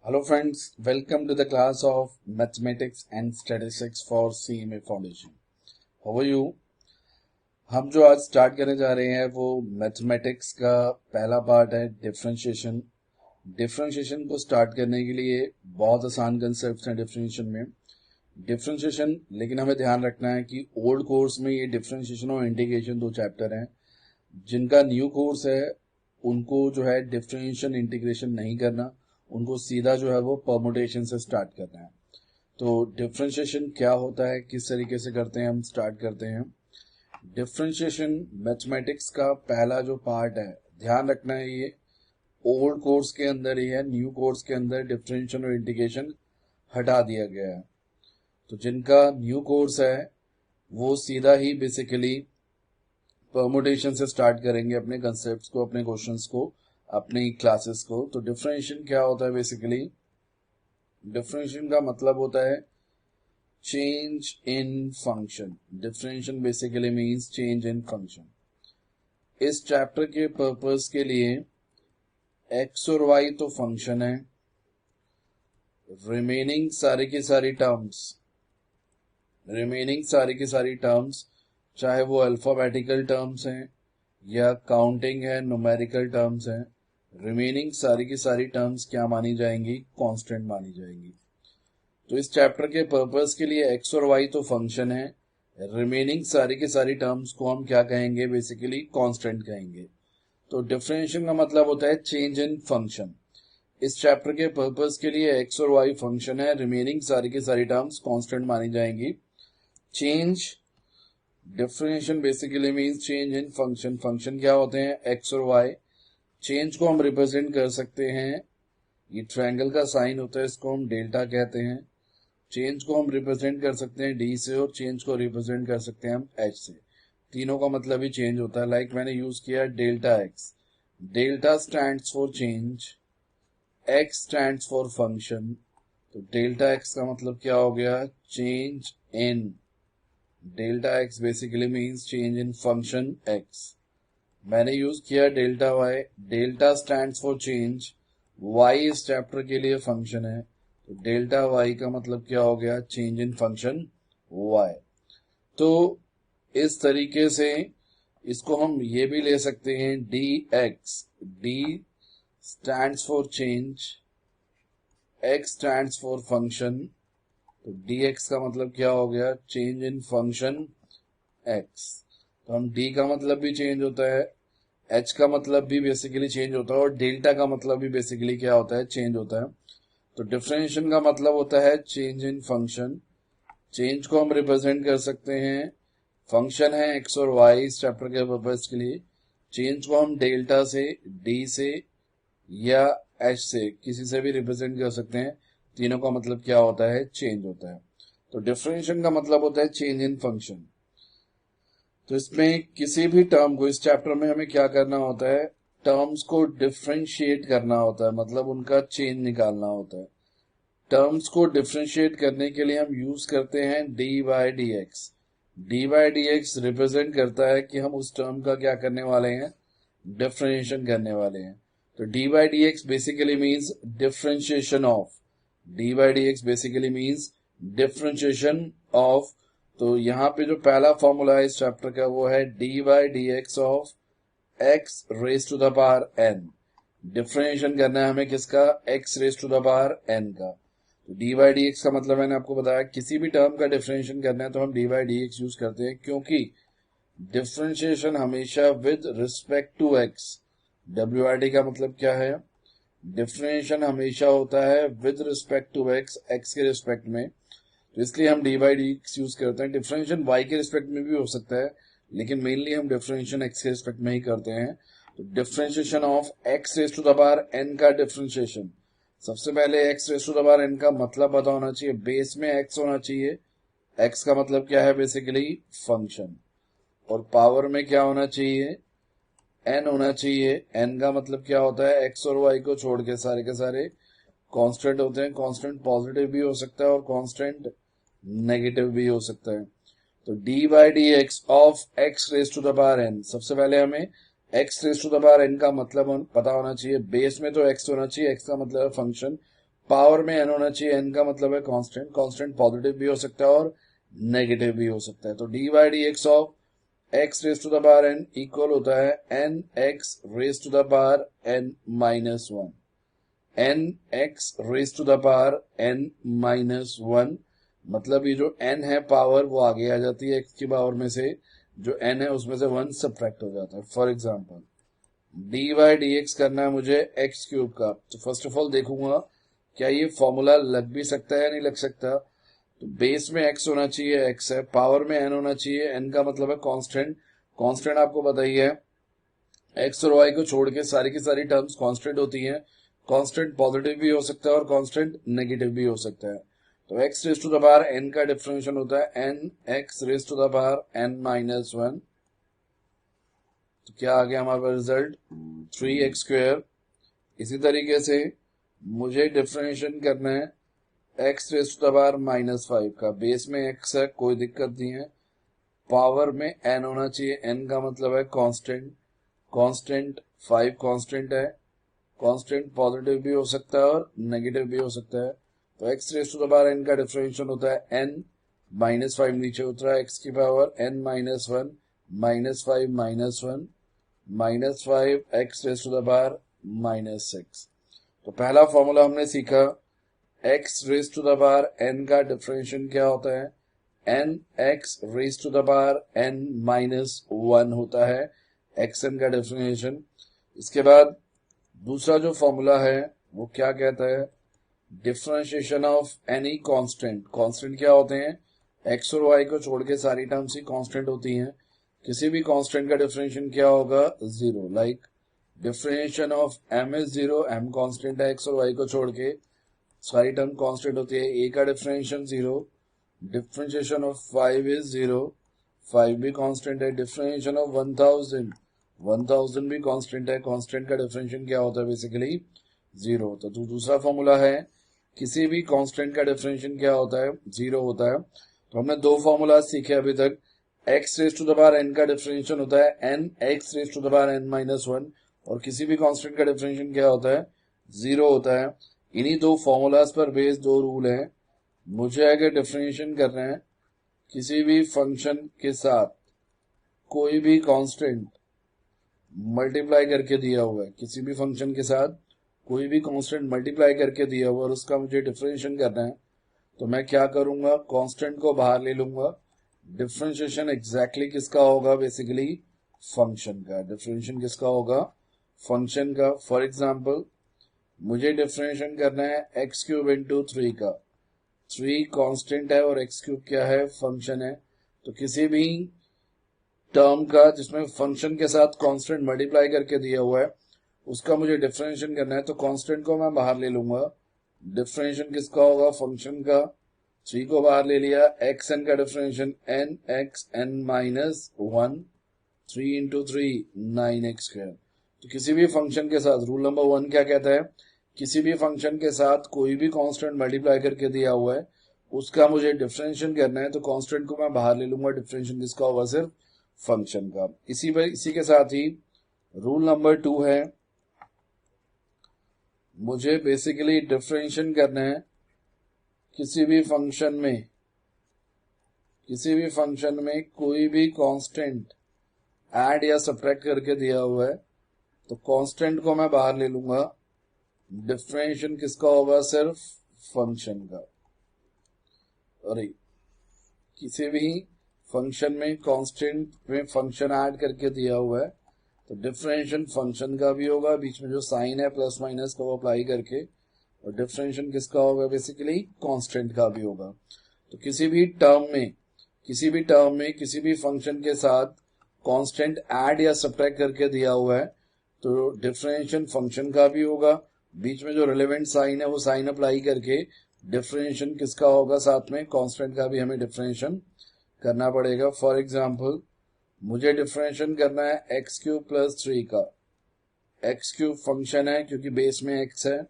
Hello friends, welcome to the class of Mathematics and Statistics for CMA Foundation. How are you? हम जो आज start करने जा रहे हैं वो मैथमेटिक्स का पहला पार्ट है डिफरेंशिएशन। डिफरेंशिएशन को स्टार्ट करने के लिए बहुत आसान कंसेप्ट्स हैं डिफरेंशिएशन में। डिफरेंशिएशन लेकिन हमें ध्यान रखना है कि ओल्ड कोर्स में ये डिफरेंशिएशन और इंटीग्रेशन दो चैप्टर हैं। जिनका न्यू कोर्स है उनको जो है डिफरेंशिएशन इंटीग्रेशन नहीं करना, उनको सीधा जो है वो परमुटेशन से स्टार्ट करना है। तो डिफरेंशिएशन क्या होता है, किस तरीके से करते हैं, हम स्टार्ट करते हैं। डिफरेंशिएशन मैथमेटिक्स का पहला जो पार्ट है, ध्यान रखना है ये ओल्ड कोर्स के अंदर ही है, न्यू कोर्स के अंदर डिफरेंशिएशन और इंटीग्रेशन हटा दिया गया है। तो जिनका न्यू कोर्स है वो सीधा ही बेसिकली परमुटेशन से स्टार्ट करेंगे अपने कंसेप्ट्स को, अपने क्वेश्चंस को, अपनी क्लासेस को। तो डिफरेंशिएशन क्या होता है बेसिकली? डिफरेंशिएशन का मतलब होता है change in function. Differentiation basically means change in function. इस चैप्टर के पर्पस के लिए एक्स और वाई तो फंक्शन है, रिमेनिंग सारी की सारी टर्म्स चाहे वो अल्फाबेटिकल टर्म्स हैं या काउंटिंग है, न्यूमेरिकल टर्म्स हैं, रिमेनिंग सारी की सारी टर्म्स क्या मानी जाएंगी? कांस्टेंट मानी जाएंगी। तो इस चैप्टर के पर्पस के लिए एक्स और वाई तो फंक्शन है, रिमेनिंग सारी की सारी टर्म्स को हम क्या कहेंगे? बेसिकली कांस्टेंट कहेंगे। तो डिफरेंशिएशन का मतलब होता है चेंज इन फंक्शन। इस चैप्टर के पर्पस के लिए एक्स और वाई फंक्शन है, रिमेनिंग सारी की सारी टर्म्स कांस्टेंट मानी जाएंगी। Change differentiation basically means change in function. Function क्या होते हैं? एक्स और वाई। चेंज को हम रिप्रेजेंट कर सकते हैं, ये ट्रायंगल का साइन होता है, इसको हम डेल्टा कहते हैं। चेंज को हम रिप्रेजेंट कर सकते हैं डी से, और चेंज को रिप्रेजेंट कर सकते हैं हम एच से। तीनों का मतलब ही चेंज होता है। लाइक मैंने यूज किया delta X. Delta stands for change, X stands for function. तो डेल्टा एक्स का मतलब क्या हो गया? Change in. Delta X basically means change in function X. मैंने यूज किया delta Y. Delta stands for change, Y इस चैप्टर के लिए फंक्शन है, तो डेल्टा वाई का मतलब क्या हो गया? Change in function Y. तो इस तरीके से इसको हम ये भी ले सकते हैं D x. D stands for change, X stands for function, तो dx का मतलब क्या हो गया? Change in function x। तो हम d का मतलब भी चेंज होता है, h का मतलब भी बेसिकली चेंज होता है, और डेल्टा का मतलब भी बेसिकली क्या होता है? चेंज होता है। तो डिफरेंशिएशन का मतलब होता है चेंज इन फंक्शन। चेंज को हम रिप्रेजेंट कर सकते हैं, फंक्शन है x और y इस चैप्टर के पर्पस के लिए। चेंज को हम डेल्टा से, d से या h से, किसी से भी रिप्रेजेंट कर सकते हैं। तीनों का मतलब क्या होता है? चेंज होता है। तो डिफरेंशिएशन का मतलब होता है चेंज इन फंक्शन। तो इसमें किसी भी टर्म को, इस चैप्टर में हमें क्या करना होता है? टर्म्स को डिफरेंशिएट करना होता है, मतलब उनका चेंज निकालना होता है। टर्म्स को डिफरेंशिएट करने के लिए हम यूज करते हैं D by D x. D by D x represent करता है कि हम उस टर्म का क्या करने वाले हैं? डिफरेंशिएशन करने वाले हैं। तो D by D x basically means differentiation of. d by dx basically means differentiation of. तो यहाँ पे जो पहला फॉर्मूला है इस चैप्टर का वो है d by dx of x raise to the power n। Differentiation करना है हमें किसका? x raise to the power n का। तो d by dx का मतलब मैंने आपको बताया, किसी भी टर्म का डिफरेंशिएशन करना है तो हम d by dx यूज करते हैं, क्योंकि डिफरेंशिएशन हमेशा with respect to x। wrd का मतलब क्या है? डिफरेंशिएशन हमेशा होता है with respect to X, X के रिस्पेक्ट में। तो इसलिए हम D by D X use करते हैं। डिफरेंशिएशन वाई के रिस्पेक्ट में भी हो सकता है, लेकिन मेनली हम डिफरेंशिएशन एक्स के रिस्पेक्ट में ही करते हैं। तो differentiation of X raise to the power N का डिफरेंशिएशन, सबसे पहले X raise to the power N का मतलब पता होना चाहिए, बेस में एक्स होना चाहिए। एक्स का मतलब क्या है? Basically function. और पावर में क्या होना चाहिए? n होना चाहिए। n का मतलब क्या होता है? x और y को छोड़ के सारे के सारे कांस्टेंट होते हैं। कांस्टेंट पॉजिटिव भी हो सकता है और कांस्टेंट नेगेटिव भी हो सकता है। तो d by D x of x raise to the power n, सबसे पहले हमें x raise to the power n का मतलब पता होना चाहिए। बेस में तो x होना चाहिए, x का मतलब है फंक्शन, पावर में n होना चाहिए, n का मतलब है कांस्टेंट, कांस्टेंट पॉजिटिव भी हो सकता है और नेगेटिव भी हो सकता है। तो D by D x of x raise to the power n equal होता है n x raise to the power n minus one, n x raise to the power n minus one, मतलब ये जो n है power वो आगे आ जाती है x की पावर में से, जो n है उसमें से 1 सब्ट्रैक्ट हो जाता है। For example D by D x करना है मुझे एक्स क्यूब का, तो फर्स्ट ऑफ ऑल देखूंगा क्या ये फॉर्मूला लग भी सकता है या नहीं लग सकता। तो बेस में x होना चाहिए, x है, पावर में n होना चाहिए, n का मतलब है कांस्टेंट, कांस्टेंट आपको पता ही है x और y को छोड़ के सारी की सारी टर्म्स कांस्टेंट होती हैं, कांस्टेंट पॉजिटिव भी हो सकता है और कांस्टेंट नेगेटिव भी हो सकता है। तो x raise to the power n का डिफरेंशियल होता है n x raise to the power n minus one. तो क्या आ गया हमारा रिजल्ट 3x स्क्वायर। इसी तरीके से मुझे डिफरेंशिएशन करना है x raise to the power minus five का, बेस में x है कोई दिक्कत नहीं है, पावर में n होना चाहिए, n का मतलब है कांस्टेंट, कांस्टेंट 5 कांस्टेंट है, कांस्टेंट पॉजिटिव भी हो सकता है और नेगेटिव भी हो सकता है। तो x raise to the power n का डिफरेंशियल होता है n माइनस फाइव, नीचे उतरा x की power n minus one, minus five minus one, minus five X raise to the power minus six. तो पहला फॉर्मूला हमने सीखा, x raise to the power n का डिफरेंशियल क्या होता है, n x raise to the power n minus one होता है xn का डिफरेंशियल। इसके बाद दूसरा जो फॉर्मूला है वो क्या कहता है, differentiation of any constant. Constant क्या होते हैं, x और y को छोड़ के सारी टर्म्स ही कांस्टेंट होती हैं, किसी भी कांस्टेंट का डिफरेंशिएशन क्या होगा, zero. Like differentiation of m is zero, m constant है, x और y को छोड़ के सारी टर्म कांस्टेंट होती है, a का differentiation zero. Differentiation of 5 is zero, 5 भी कांस्टेंट है। डिफरेंशिएशन ऑफ 1000, 1000 भी कांस्टेंट है, कांस्टेंट का डिफरेंशिएशन क्या होता है बेसिकली जीरो। तो दूसरा फॉर्मूला है किसी भी कांस्टेंट का डिफरेंशिएशन क्या होता है, जीरो होता है। तो हमने दो फॉर्मूला सीखे अभी तक, x raise to the power n का डिफरेंशिएशन होता है n x raise to the power n minus one, और किसी भी कांस्टेंट का डिफरेंशिएशन क्या होता है, जीरो होता है। इन्हीं दो फॉर्मूलाज पर बेस्ड दो रूल हैं। मुझे अगर डिफरेंशिएशन करना है किसी भी फंक्शन के साथ कोई भी कांस्टेंट मल्टीप्लाई करके दिया हुआ है, किसी भी फंक्शन के साथ कोई भी कांस्टेंट मल्टीप्लाई करके दिया हुआ है और उसका मुझे डिफरेंशिएशन करना है, तो मैं क्या करूंगा, कांस्टेंट को बाहर ले लूंगा। डिफरेंशिएशन एग्जैक्टली किसका होगा, बेसिकली फंक्शन का। डिफरेंशिएशन किसका होगा, फंक्शन का। फॉर एग्जांपल मुझे डिफरेंशिएशन करना है एक्स क्यूब इंटू थ्री का, थ्री कांस्टेंट है और एक्स क्यूब क्या है, फंक्शन है। तो किसी भी टर्म का जिसमें फंक्शन के साथ कांस्टेंट मल्टीप्लाई करके दिया हुआ है उसका मुझे डिफरेंशिएशन करना है, तो कांस्टेंट को मैं बाहर ले लूंगा। डिफरेंशिएशन किसका होगा, फंक्शन का। थ्री को बाहर ले लिया, एक्स एन का differentiation N x N minus one, three into three 9x square. तो किसी भी फंक्शन के साथ रूल नंबर वन क्या कहता है, किसी भी फंक्शन के साथ कोई भी कांस्टेंट मल्टीप्लाई करके दिया हुआ है उसका मुझे डिफरेंशिएशन करना है, तो कांस्टेंट को मैं बाहर ले लूंगा। डिफरेंशिएशन किसका होगा, सिर्फ फंक्शन का। इसी के साथ ही रूल नंबर टू है, मुझे बेसिकली डिफरेंशिएशन करना है किसी भी फंक्शन में कोई भी कांस्टेंट ऐड या सब्ट्रैक्ट करके दिया हुआ है, तो कांस्टेंट को मैं बाहर ले लूंगा। डिफरेंशिएशन किसका होगा, सिर्फ फंक्शन का। अरे किसी भी फंक्शन में कांस्टेंट में फंक्शन ऐड करके दिया हुआ है तो डिफरेंशिएशन फंक्शन का भी होगा, बीच में जो साइन है प्लस माइनस को अप्लाई करके, और डिफरेंशिएशन किसका होगा, बेसिकली कांस्टेंट का भी होगा। तो किसी भी टर्म में किसी भी फंक्शन के साथ कांस्टेंट ऐड या सब्ट्रैक्ट करके दिया हुआ है तो डिफरेंशिएशन फंक्शन का भी होगा, बीच में जो रिलेवेंट साइन है वो साइन अप्लाई करके डिफरेंशिएशन किसका होगा, साथ में कांस्टेंट का भी हमें डिफरेंशिएशन करना पड़ेगा। फॉर एग्जांपल मुझे डिफरेंशिएशन करना है एक्स क्यूब प्लस थ्री का। एक्स क्यूब फंक्शन है क्योंकि बेस में एक्स है,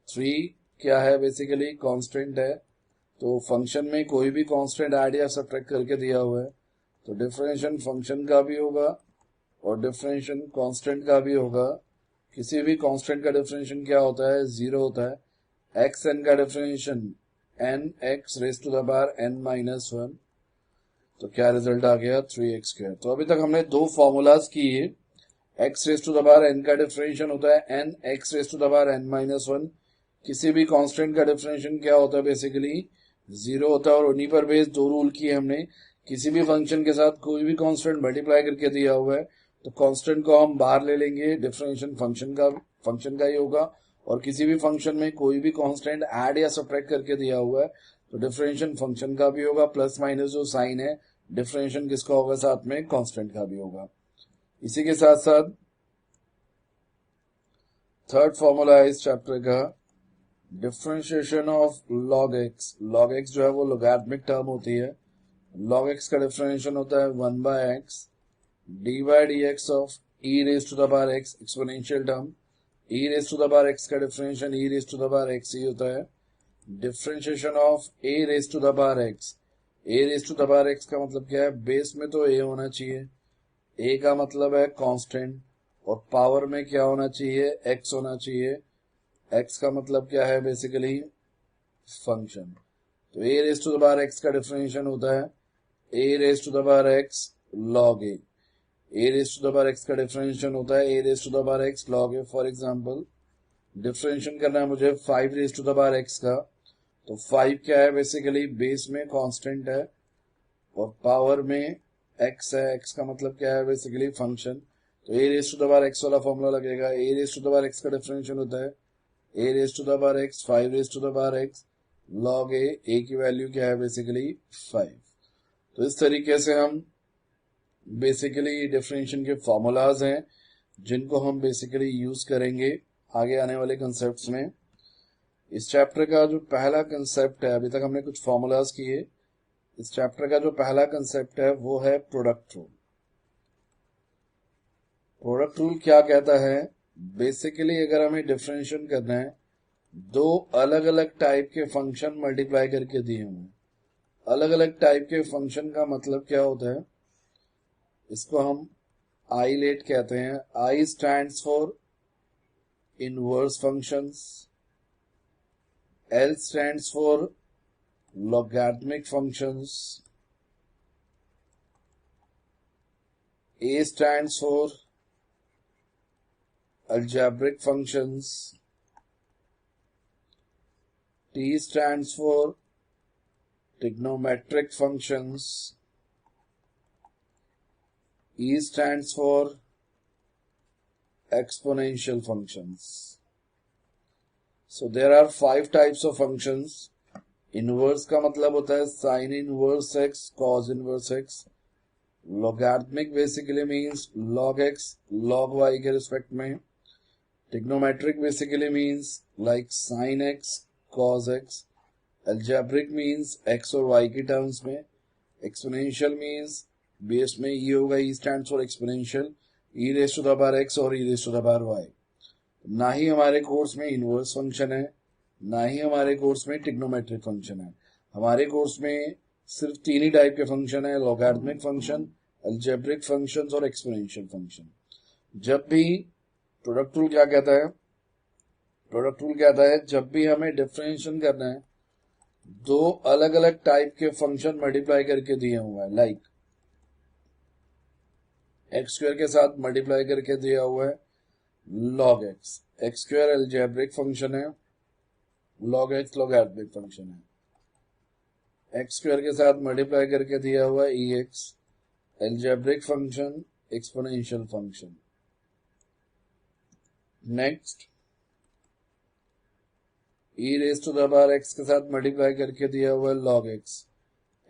थ्री क्या है, बेसिकली कांस्टेंट है। तो फंक्शन में कोई भी कांस्टेंट ऐड या सब्ट्रैक्ट करके दिया हुआ है तो डिफरेंशिएशन फंक्शन का भी होगा और डिफरेंशिएशन कांस्टेंट का भी होगा। किसी भी कांस्टेंट का डिफरेंशिएशन क्या होता है, जीरो होता है। एक्स एन का differentiation N X raise to the power N minus one, तो क्या रिजल्ट आ गया 3x²। तो अभी तक हमने दो फॉर्मूलाज किए। X raise to the power N का डिफरेंशिएशन होता है N X raise to the power N minus one. किसी भी कांस्टेंट का डिफरेंशिएशन क्या होता है, बेसिकली जीरो होता है। और उन्हीं पर बेस दो रूल किए हमने। किसी भी फंक्शन के साथ कोई भी कांस्टेंट मल्टीप्लाई करके दिया हुआ है तो कांस्टेंट को हम बाहर ले लेंगे, डिफरेंशिएशन फंक्शन का ही होगा। और किसी भी फंक्शन में कोई भी कांस्टेंट ऐड या सब्ट्रैक्ट करके दिया हुआ है तो डिफरेंशिएशन फंक्शन का भी होगा, प्लस माइनस जो साइन है डिफरेंशिएशन किसका होगा, साथ में कांस्टेंट का भी होगा। इसी के साथ साथ थर्ड फॉर्मूला है इस चैप्टर का differentiation of log x। log x जो है वो लोगैरिथमिक टर्म होती है। log x का डिफरेंशिएशन होता है 1/x D by D x of e raise to the power x exponential term. e raise to the power x का differentiation e raise to the power x ही होता है। Differentiation of a raise to the power x। a raise to the power x का मतलब क्या है, base में तो a होना चाहिए, a का मतलब है कांस्टेंट, और पावर में क्या होना चाहिए, x होना चाहिए। x का मतलब क्या है, बेसिकली फंक्शन। तो a raise to the power x का डिफरेंशिएशन होता है a raise to the power x log a। a raise to the power x का डिफरेंशिएशन होता है a raise to the power x log a। For example differentiation करना है मुझे 5 raise to the power x का, तो 5 क्या है, बेसिकली बेस में कांस्टेंट है और पावर में x है। x का मतलब क्या है, बेसिकली फंक्शन। तो a raise to the power x वाला फॉर्मूला लगेगा। a raise to the power x का डिफरेंशिएशन होता है a raise to the power x 5 raise to the power x log a की वैल्यू क्या है, बेसिकली 5। तो इस तरीके से हम बेसिकली डिफरेंशिएशन के फॉर्मूलाज हैं जिनको हम बेसिकली यूज करेंगे आगे आने वाले कंसेप्ट्स में। इस चैप्टर का जो पहला कंसेप्ट है, अभी तक हमने कुछ फॉर्मूलाज किए, इस चैप्टर का जो पहला कंसेप्ट है वो है प्रोडक्ट रूल। प्रोडक्ट रूल क्या कहता है, बेसिकली अगर हमें डिफरेंशिएशन करना है, दो अलग अलग टाइप के फंक्शन मल्टीप्लाई करके दिए हुए। अलग अलग टाइप के फंक्शन का मतलब क्या होता है, इसको हम आईलेट कहते हैं। आई stands for inverse functions, L stands for logarithmic functions, A stands for algebraic functions, T stands for trigonometric functions, E stands for exponential functions. So there are 5 types of functions. Inverse का मतलब होता है sine inverse x, cos inverse x. Logarithmic basically means log x log y के respect में। Trigonometric basically means like sine x cos x. Algebraic means x और y की terms में। Exponential means base में ई होगा, e stands for exponential, e raise to the power x और e raise to the power y. ना ही हमारे course में इनवर्स फंक्शन है, ना ही हमारे कोर्स में ट्रिग्नोमेट्रिक फंक्शन है। हमारे कोर्स में सिर्फ 3 ही टाइप के फंक्शन है, लॉगरिथमिक फंक्शन, अलजेब्रिक फंक्शंस और एक्सपोनेंशियल फंक्शन। जब भी प्रोडक्ट रूल क्या कहता है, प्रोडक्ट रूल कहता है जब भी हमें डिफरेंशिएशन करना है, दो अलग अलग टाइप के फंक्शन मल्टीप्लाई करके दिए हुए हैं, लाइक x² के साथ मल्टीप्लाई करके दिया हुआ है log x। x² algebraic function है, log x लॉगरिथमिक फंक्शन है। x² के साथ मल्टीप्लाई करके दिया हुआ है ex algebraic function, exponential function. Next e raise to the power x के साथ मल्टीप्लाई करके दिया हुआ है log x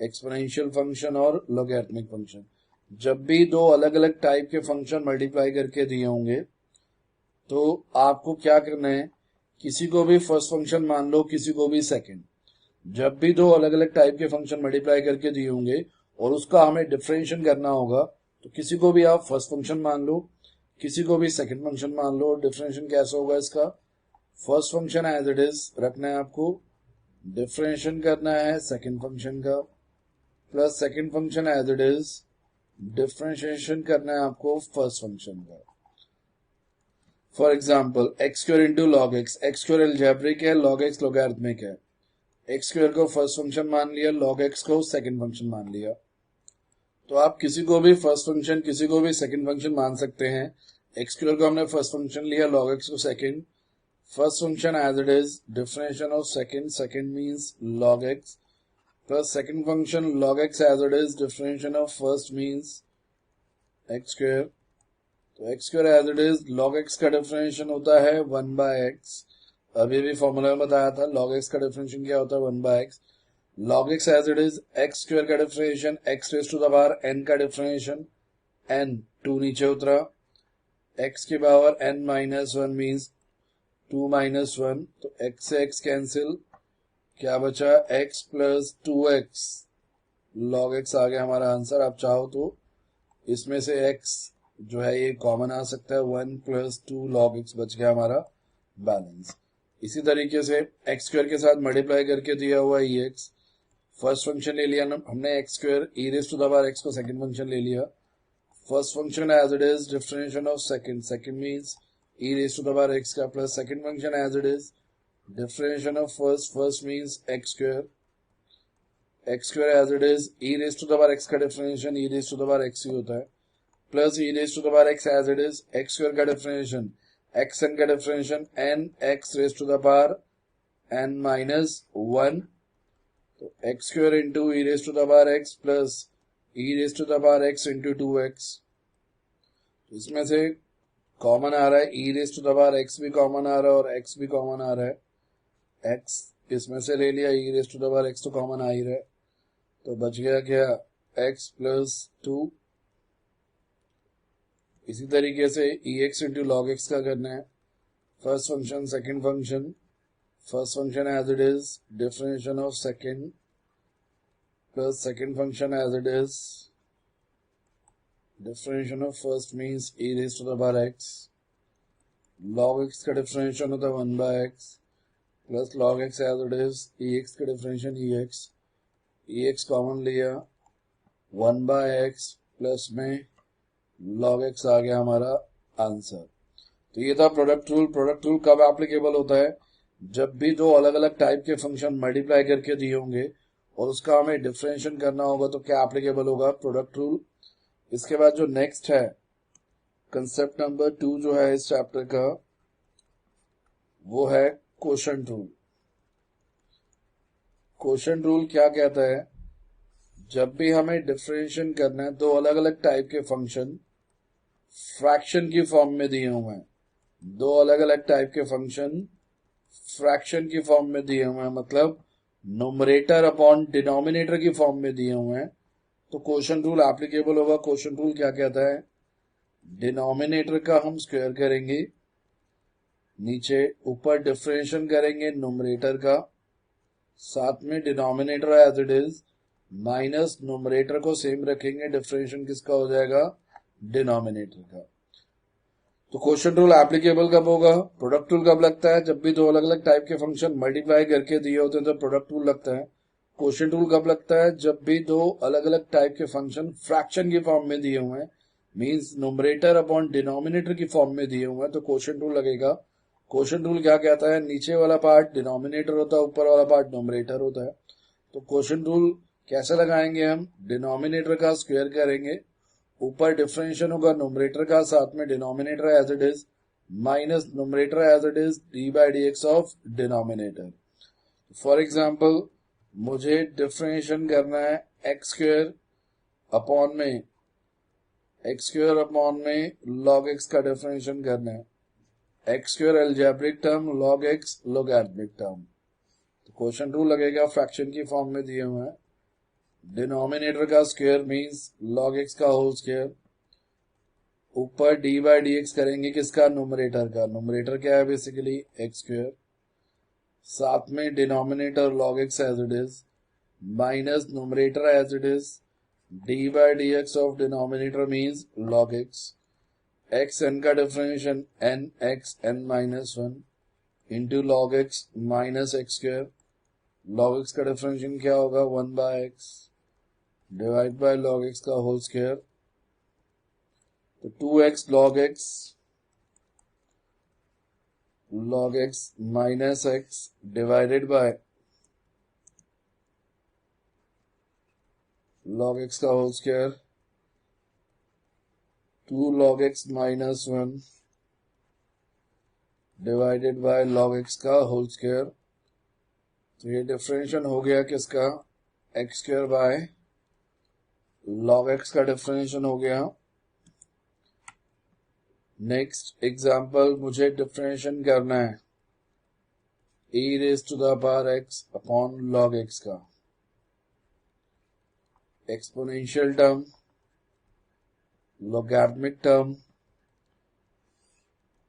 एक्सपोनेंशियल फंक्शन और लॉगरिथमिक फंक्शन। जब भी दो अलग अलग टाइप के फंक्शन मल्टीप्लाई करके दिए होंगे तो आपको क्या करना है, किसी को भी फर्स्ट फंक्शन मान लो, किसी को भी सेकंड। जब भी दो अलग अलग टाइप के फंक्शन मल्टीप्लाई करके दिए होंगे और उसका हमें डिफरेंशिएशन करना होगा, तो किसी को भी आप फर्स्ट फंक्शन मान लो, किसी को भी सेकंड फंक्शन मान लो। डिफरेंशिएशन कैसे होगा इसका, first function as it is रखना है आपको, डिफरेंशिएशन करना है सेकंड फंक्शन का, plus second function as it is, differentiation करना है आपको फर्स्ट फंक्शन का। For example x square into log x square algebraic है, लॉग एक्स लोगैरिथमिक है। एक्स स्क्वायर को फर्स्ट फंक्शन मान लिया, लॉग एक्स को सेकंड फंक्शन मान लिया। तो आप किसी को भी फर्स्ट फंक्शन किसी को भी सेकंड फंक्शन मान सकते हैं। एक्स स्क्वायर को हमने फर्स्ट फंक्शन लिया, लॉग एक्स को second. First function as it is, differentiation of second, second means log x, plus second function log x as it is, differentiation of first means x square. तो x square as it is, log x का differentiation होता है 1/x। अभी भी formula में बताया था log x का डिफरेंशिएशन क्या होता है, 1/x। log x as it is, x square का differentiation x raise to the power n का डिफरेंशिएशन, n 2 नीचे उतरा, x की power n minus 1 means 2 minus 1, तो x से x कैंसिल, क्या बचा x plus 2x, log x आ गया हमारा आंसर। आप चाहो तो इसमें से x जो है ये कॉमन आ सकता है, 1 प्लस 2 log x बच गया हमारा बैलेंस। इसी तरीके से x स्क्वायर के साथ मल्टीप्लाई करके दिया हुआ ex, फर्स्ट फंक्शन ले लिया हमने x square, e raise to the power x को सेकंड फंक्शन ले लिया। First function as it is, differentiation of second, second means e raise to the power x का, plus second function as it is, differentiation of first, first means x square as it is, e raise to the power x का differentiation e raise to the power x ही होता है, plus e raise to the power x as it is, x square का differentiation xn का differentiation n x raise to the power n minus 1, तो x square into e raise to the power x plus e raise to the power x into 2x। इसमें से common आ रहा है, e raise to the power x भी common आ रहा है और x भी कॉमन आ रहा है। x इसमें से ले लिया, e raise to the power x तो कॉमन आ ही रहा है, तो बच गया क्या, x प्लस 2। इसी तरीके से ex इंटू log x का करना है, first function second function, first function as it is, differentiation of second, plus second function as it is, differentiation of first means e raise to the power x, log x का differentiation होता है 1/x, plus log x as it is, ex का differentiation ex common लिया, 1/x plus में log x आ गया हमारा answer. तो ये था प्रोडक्ट रूल। प्रोडक्ट रूल कब एप्लीकेबल होता है, जब भी दो अलग अलग टाइप के फंक्शन मल्टीप्लाई करके दिए होंगे और उसका हमें डिफरेंशिएशन करना होगा, तो क्या एप्लीकेबल होगा, प्रोडक्ट रूल। इसके बाद जो नेक्स्ट है कंसेप्ट नंबर 2 जो है इस चैप्टर का, वो है क्वोशंट रूल। क्वोशंट रूल क्या कहता है, जब भी हमें डिफरेंशिएशन करना है, दो अलग अलग टाइप के फंक्शन फ्रैक्शन की फॉर्म में दिए हुए हैं, दो अलग अलग टाइप के फंक्शन फ्रैक्शन की फॉर्म में दिए हुए हैं, मतलब न्यूमरेटर अपॉन डिनोमिनेटर की फॉर्म में दिए हुए हैं, तो क्वोशंट रूल एप्लीकेबल होगा। क्वोशंट रूल क्या कहता है, डिनोमिनेटर का हम स्क्वायर करेंगे, नीचे ऊपर डिफरेंशिएशन करेंगे न्यूमरेटर का, साथ में denominator as it is minus numerator को सेम रखेंगे, डिफरेंशिएशन किसका हो जाएगा, डिनोमिनेटर का। तो क्वोशंट रूल एप्लीकेबल कब होगा, प्रोडक्ट रूल कब लगता है, जब भी दो अलग अलग टाइप के फंक्शन मल्टीप्लाई करके दिए होते हैं तो प्रोडक्ट रूल लगता है। क्वोशंट रूल कब लगता है, जब भी दो अलग अलग टाइप के फंक्शन फ्रैक्शन की फॉर्म में दिए हुए हैं, मींस न्यूमरेटर अपॉन डिनोमिनेटर की फॉर्म में दिए हुए हैं, तो क्वोशंट रूल लगेगा। क्वोशंट रूल क्या कहता है, नीचे वाला पार्ट डिनोमिनेटर होता है, ऊपर वाला पार्ट न्यूमरेटर होता है। तो क्वोशंट रूल कैसे लगाएंगे, हम डिनोमिनेटर का स्क्वायर करेंगे, ऊपर डिफरेंशिएशन होगा न्यूमरेटर का, साथ में denominator as it is minus numerator as it is d/dx of denominator. For example मुझे डिफरेंशिएशन करना है एक्स स्क्वायर अपॉन में log x का डिफरेंशिएशन करना है, x square algebraic term, log x logarithmic term. तो क्वोशंट रूल लगेगा, fraction की फॉर्म में दिए हुए हैं, डिनोमिनेटर का स्क्वायर मींस log x का होल स्क्वायर, ऊपर d/dx करेंगे किसका, न्यूमरेटर का, न्यूमरेटर क्या है बेसिकली x स्क्वायर, साथ में denominator log x as it is minus numerator as it is d/dx of denominator means log x, x n का differentiation n x n minus 1 into log x minus x square, log x का differentiation क्या होगा, 1/x divide by log x का whole square, तो 2x log x log x minus x divided by log x का whole square 2 log x minus 1 divided by log x का whole square. तो ये differential हो गया किसका, x square by log x का डिफरेंशियल हो गया। नेक्स्ट एग्जांपल मुझे डिफरेंशियल करना है e raise to the power x upon log x का एक्सपोनेंशियल टर्म, लॉगरिथमिक टर्म।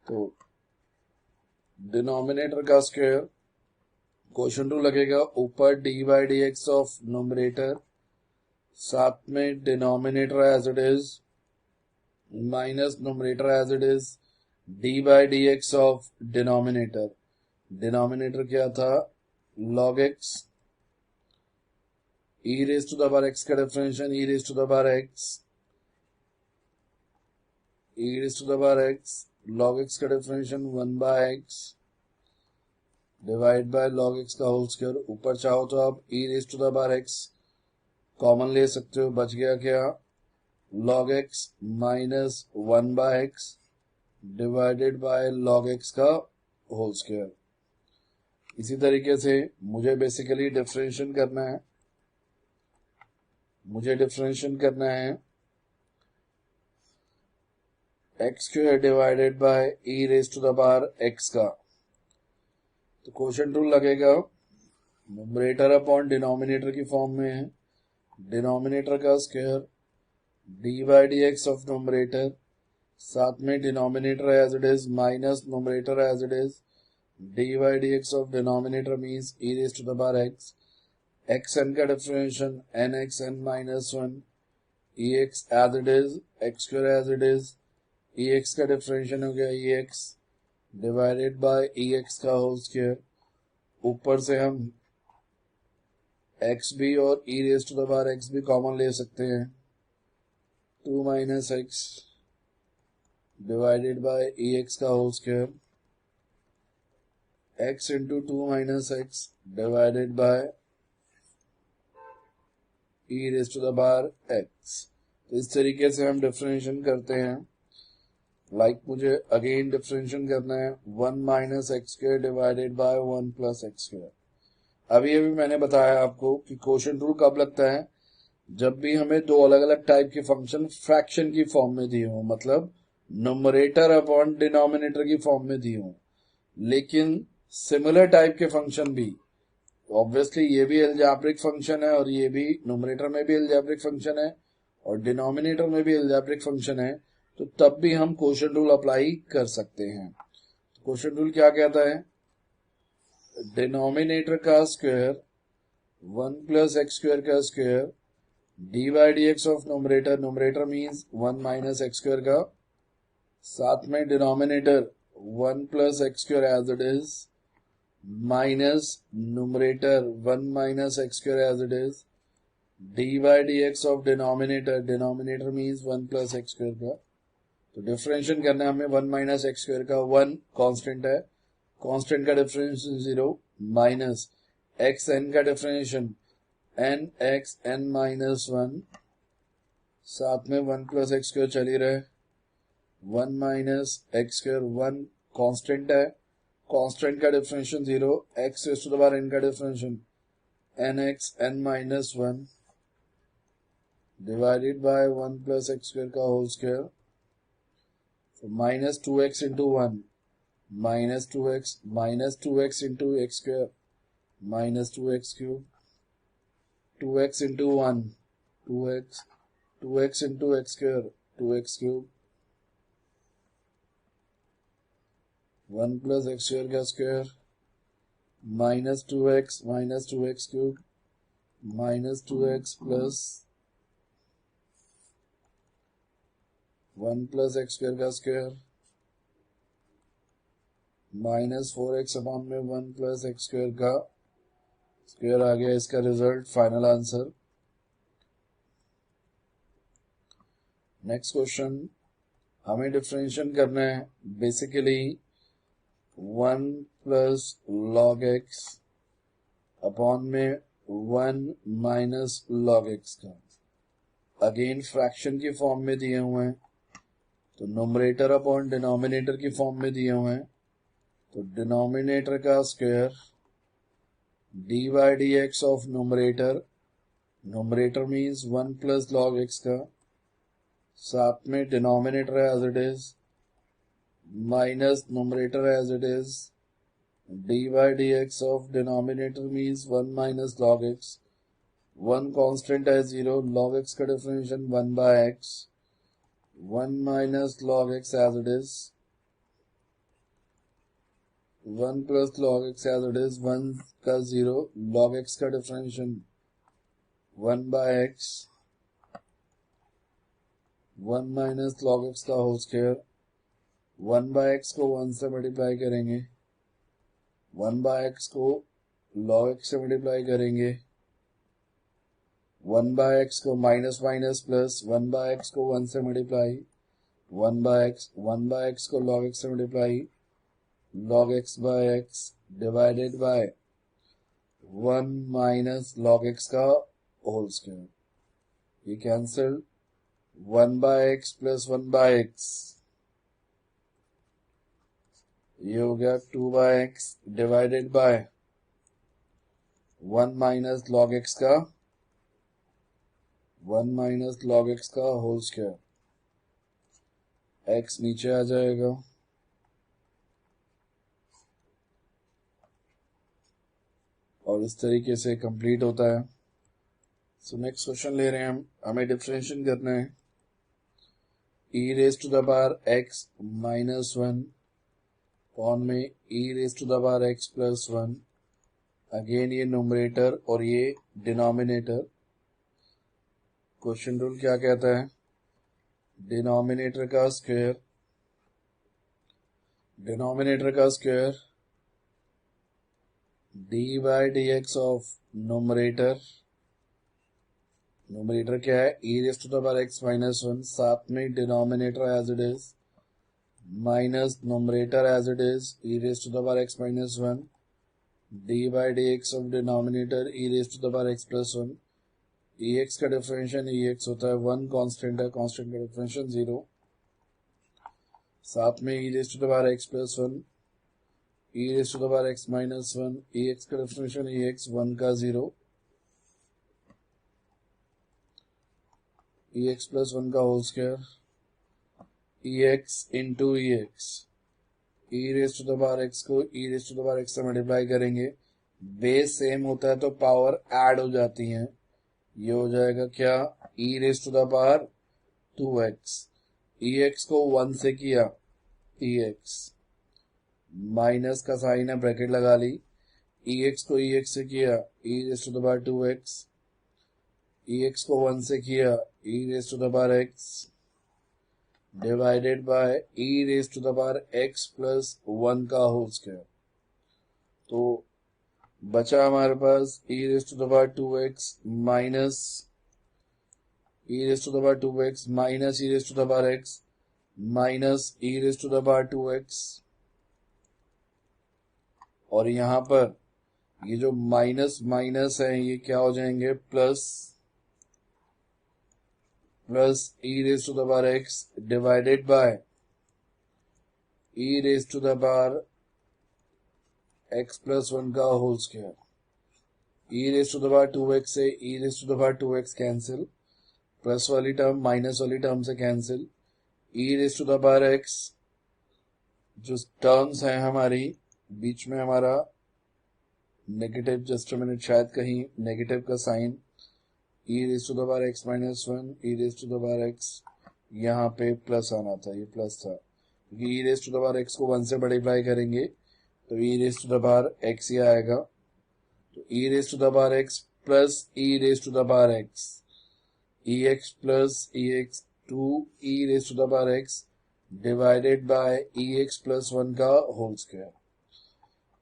तो डिनोमिनेटर का स्क्वायर क्वोशंट रूल लगेगा, ऊपर d by D x of numerator, साथ में denominator as it is minus numerator as it is d by D x of denominator. Denominator क्या था, log x, e raise to the power x का differential e raise to the power x, e raise to the power x log x का differential 1 by x divide by log x का whole square. ऊपर चाहो तो आप e raise to the power x common ले सकते हो, बच गया क्या, log x minus 1 by x divided by log x का होल स्क्वायर। इसी तरीके से मुझे बेसिकली डिफरेंशियल करना है, x square divided by e raise to the power x का। तो क्वोशंट रूल लगेगा, न्यूमरेटर अपॉन डिनोमिनेटर की फॉर्म में है, डिनोमिनेटर का square d by D x of numerator, साथ में denominator as it is minus numerator as it is d by D x of denominator means E raise to the power x, x N का differential n x N minus 1, e x as it is, x square as it is, e x का differential हो गया e x divided by e x का whole square. ऊपर से हम x भी और e raise to the power x भी कॉमन ले सकते हैं, 2 minus x divided by e x का whole square, x into 2 minus x divided by e raise to the power x. तो इस तरीके से हम डिफरेंशियल करते हैं। मुझे अगेन डिफरेंशियल करना है 1 minus x square divided by 1 plus x square. अभी मैंने बताया आपको कि क्वोशंट रूल कब लगता है, जब भी हमें दो अलग अलग टाइप के फंक्शन फ्रैक्शन की फॉर्म में दिए हों, मतलब न्यूमरेटर अपॉन डिनोमिनेटर की फॉर्म में दिए हों, लेकिन सिमिलर टाइप के फंक्शन भी, ऑब्वियसली ये भी अलजेब्रिक फंक्शन है और ये भी न्यूमरेटर में भी अलजेब्रिक फंक्शन है और डिनोमिनेटर में भी अलजेब्रिक फंक्शन है, तो तब भी हम क्वोशंट रूल अप्लाई कर सकते हैं। क्वोशंट रूल क्या कहता है, डिनोमिनेटर का स्क्वायर 1 प्लस एक्स स्क्वायर का square d by D x of numerator, numerator means 1 minus x square का, साथ में denominator 1 plus x square as it is minus numerator 1 minus x square as it is d by D x of denominator, denominator means 1 plus x square का। तो differential करना है हमें 1 minus x square का, 1 constant है, constant का differential 0 minus x N का differential n x N minus 1, साथ में 1 प्लस एक्स स्क्वायर चल ही रहे, 1 माइनस एक्स स्क्वायर, 1 कांस्टेंट है, कांस्टेंट का differential 0, x raise to the power N का differential n x N minus 1 divided by 1 plus x square का whole square. So minus 2x into 1 minus 2x into x square minus 2x cube, 2x into 1 2x into x square 2x cube, 1 plus x square का square minus 2x cube minus 2x plus 1 plus x square का square minus 4x upon में 1 plus x square का square आ गया इसका result, final answer. Next question, हमें differential करना है basically 1 plus log x upon में 1 माइनस log x का, अगेन फ्रैक्शन की फॉर्म में दिए हुए हैं, तो नोमरेटर अपॉन डिनोमिनेटर की फॉर्म में दिए हुए हैं, तो डिनोमिनेटर का square dy dx of numerator, numerator means 1 plus log x का, साथ में denominator as it is minus numerator as it is, dy dx of denominator means 1 minus log x, 1 constant है 0, log x का differential 1 by x, 1 minus log x as it is, 1 plus log x as it is, 1 का 0, log x का differential 1 by x, 1 minus log x का whole square, 1 by x को 1 से multiply करेंगे, 1 by x को log x से multiply करेंगे, 1 by x को minus minus plus, 1 by x को 1 से मल्टीप्लाई, 1 बाय x को log x से multiply, log x by x divided by 1 minus log x का होल स्क्वायर, ये cancel, 1 by x plus 1 by x, ये हो गया 2 by x divided by 1 minus log x का, 1 माइनस log x का whole square, x नीचे आ जाएगा, और इस तरीके से कंप्लीट होता है। सो नेक्स्ट क्वेश्चन ले रहे हैं हम, हमें डिफरेंशिएशन करना है e raise to the power x minus 1 upon में e raise to the power x plus 1, again ये न्यूमरेटर और ये डिनोमिनेटर। क्वेश्चन रूल क्या कहता है, डिनोमिनेटर का square dy dx of numerator, numerator क्या है e raise to the power x minus 1, साथ में denominator as it is minus numerator as it is e raise to the power x minus 1, dy dx of denominator e raise to the power x plus 1, ex का differential ex होता है 1 constant है, constant का differential 0, साथ में e raise to the power x plus 1, e raise to the power x minus 1, ex का differential ex 1 का 0, ex plus 1 का whole square, ex into ex, e raise to the power x को e raise to the power x से multiply करेंगे, base same होता है तो power add हो जाती है, ये हो जाएगा क्या e raise to the power 2x, ex को 1 से किया ex, माइनस का साइन है ब्रैकेट लगा ली, ex को ex से किया e raise to the power 2x, ex को 1 से किया e raise to the power x divided by e raise to the power x plus 1 का होल स्क्वायर। तो बचा हमारे पास e raise to the power 2x minus e raise to the power 2x minus e raise to the power x minus e raise to the power 2x, और यहाँ पर ये जो माइनस माइनस है ये क्या हो जाएंगे plus, plus e raise to the power x divided by e raise to the power x plus 1 का whole square, e raise to the power 2x से e raise to the power 2x cancel, plus वाली term minus वाली term से cancel, e raise to the power x जो terms हैं हमारी बीच में हमारा नेगेटिव, जस्ट मिनट शायद कहीं नेगेटिव का sign, e raise to the power x minus 1 e raise to the power x, यहाँ पे प्लस आना था, ये प्लस था क्योंकि e raise to the power x को 1 से मल्टीप्लाई करेंगे तो e raise to the power x ही आएगा, तो e raise to the power x plus e raise to the power x, ex plus ex 2e raise to the power x divided by ex plus 1 का whole square.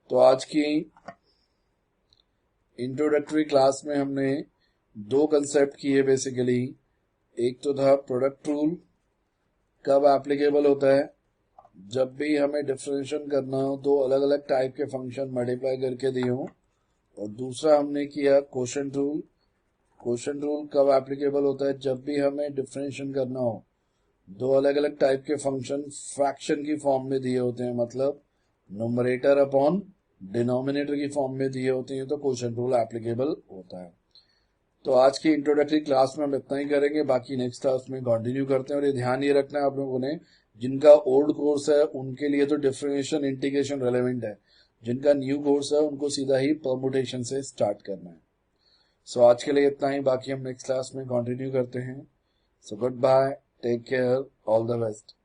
तो आज की introductory class में हमने दो कंसेप्ट किए basically, एक तो था प्रोडक्ट रूल कब एप्लीकेबल होता है, जब भी हमें डिफरेंशिएशन करना हो, दो अलग अलग टाइप के फंक्शन मल्टीप्लाई करके दिए हो, और दूसरा हमने किया कोशेंट रूल। कोशेंट रूल कब एप्लीकेबल होता है? जब भी हमें डिफरेंशिएशन करना हो, दो अलग अलग टाइप के फंक्शन फ्रैक्शन की फॉर्म में दिए होते हैं, मतलब न्यूमरेटर अपॉन डिनोमिनेटर की फॉर्म में दिए होते हैं, तो कोशेंट रूल एप्लीकेबल होता है। तो आज की इंट्रोडक्टरी क्लास में हम इतना ही करेंगे, बाकी नेक्स्ट क्लास में कंटिन्यू करते हैं। और ये ध्यान ये रखना है आप लोगों ने, जिनका ओल्ड कोर्स है उनके लिए तो डिफरेंशिएशन इंटीग्रेशन रेलेवेंट है, जिनका न्यू कोर्स है उनको सीधा ही परमुटेशन से स्टार्ट करना है। सो आज के लिए इतना ही, बाकी हम नेक्स्ट क्लास में कंटिन्यू करते हैं। So good bye, take care, all the best.